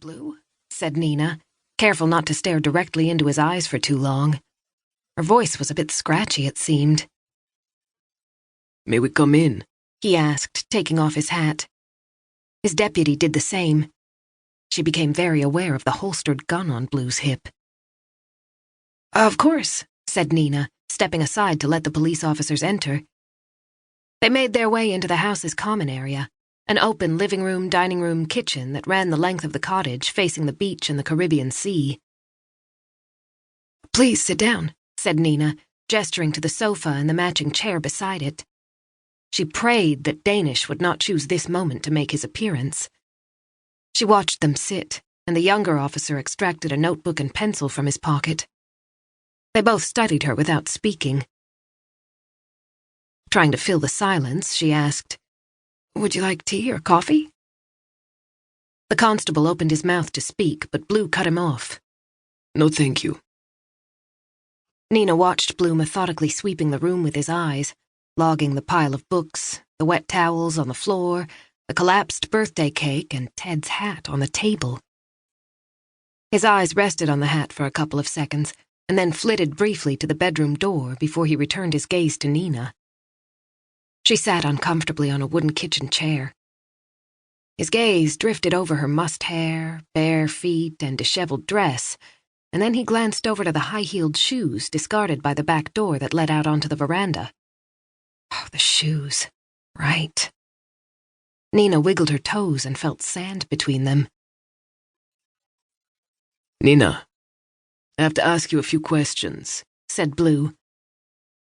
Blue," said Nina, careful not to stare directly into his eyes for too long. Her voice was a bit scratchy, it seemed. "May we come in?" he asked, taking off his hat. His deputy did the same. She became very aware of the holstered gun on Blue's hip. "Of course," said Nina, stepping aside to let the police officers enter. They made their way into the house's common area, an open living room, dining room, kitchen that ran the length of the cottage, facing the beach and the Caribbean Sea. "Please sit down," said Nina, gesturing to the sofa and the matching chair beside it. She prayed that Danish would not choose this moment to make his appearance. She watched them sit, and the younger officer extracted a notebook and pencil from his pocket. They both studied her without speaking. Trying to fill the silence, she asked, "Would you like tea or coffee?" The constable opened his mouth to speak, but Blue cut him off. "No, thank you." Nina watched Blue methodically sweeping the room with his eyes, logging the pile of books, the wet towels on the floor, the collapsed birthday cake, and Ted's hat on the table. His eyes rested on the hat for a couple of seconds, and then flitted briefly to the bedroom door before he returned his gaze to Nina. She sat uncomfortably on a wooden kitchen chair. His gaze drifted over her mussed hair, bare feet, and disheveled dress, and then he glanced over to the high-heeled shoes discarded by the back door that led out onto the veranda. Oh, the shoes. Right. Nina wiggled her toes and felt sand between them. "Nina, I have to ask you a few questions," said Blue.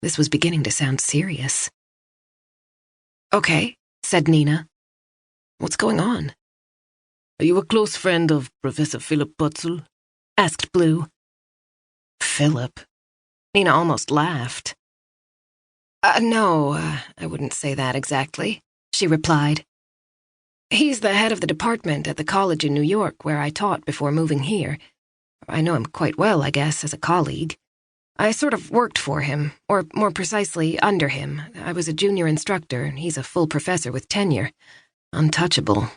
This was beginning to sound serious. "Okay," said Nina. "What's going on?" "Are you a close friend of Professor Philip Putzel?" asked Blue. Philip? Nina almost laughed. No, I wouldn't say that exactly," she replied. "He's the head of the department at the college in New York where I taught before moving here. I know him quite well, I guess, as a colleague. I sort of worked for him, or more precisely, under him. I was a junior instructor, and he's a full professor with tenure. Untouchable."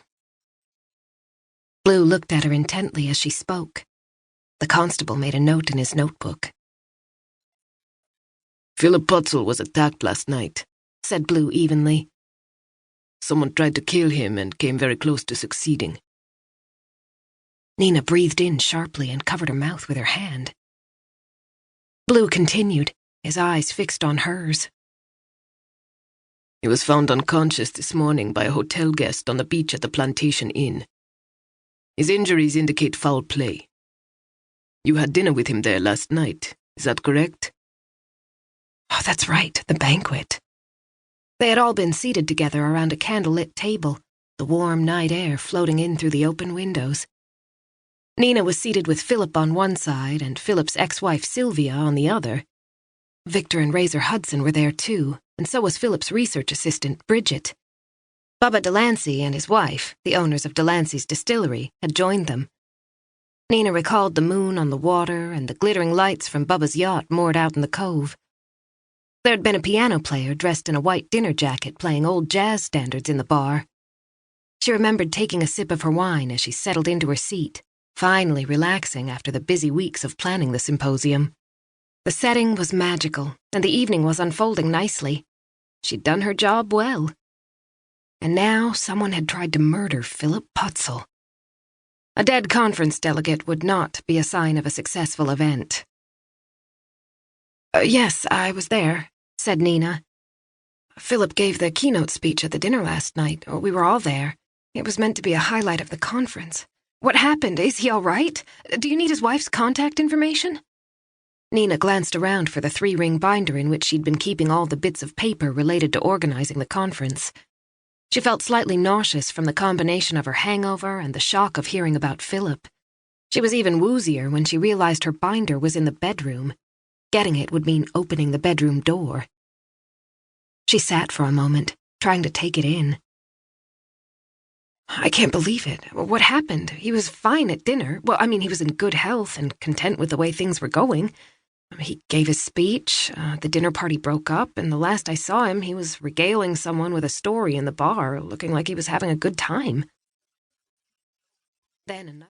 Blue looked at her intently as she spoke. The constable made a note in his notebook. "Philip Putzel was attacked last night," said Blue evenly. "Someone tried to kill him and came very close to succeeding." Nina breathed in sharply and covered her mouth with her hand. Blue continued, his eyes fixed on hers. "He was found unconscious this morning by a hotel guest on the beach at the Plantation Inn. His injuries indicate foul play. You had dinner with him there last night, is that correct?" Oh, that's right, the banquet. They had all been seated together around a candlelit table, the warm night air floating in through the open windows. Nina was seated with Philip on one side and Philip's ex-wife Sylvia on the other. Victor and Razor Hudson were there too, and so was Philip's research assistant, Bridget. Bubba Delancey and his wife, the owners of Delancey's distillery, had joined them. Nina recalled the moon on the water and the glittering lights from Bubba's yacht moored out in the cove. There had been a piano player dressed in a white dinner jacket playing old jazz standards in the bar. She remembered taking a sip of her wine as she settled into her seat, finally relaxing after the busy weeks of planning the symposium. The setting was magical, and the evening was unfolding nicely. She'd done her job well. And now someone had tried to murder Philip Putzel. A dead conference delegate would not be a sign of a successful event. Yes, I was there," said Nina. "Philip gave the keynote speech at the dinner last night. We were all there. It was meant to be a highlight of the conference. What happened? Is he all right? Do you need his wife's contact information?" Nina glanced around for the 3-ring binder in which she'd been keeping all the bits of paper related to organizing the conference. She felt slightly nauseous from the combination of her hangover and the shock of hearing about Philip. She was even woozier when she realized her binder was in the bedroom. Getting it would mean opening the bedroom door. She sat for a moment, trying to take it in. "I can't believe it. What happened? He was fine at dinner. Well, I mean, he was in good health and content with the way things were going. He gave his speech, the dinner party broke up, and the last I saw him, he was regaling someone with a story in the bar, looking like he was having a good time." Then another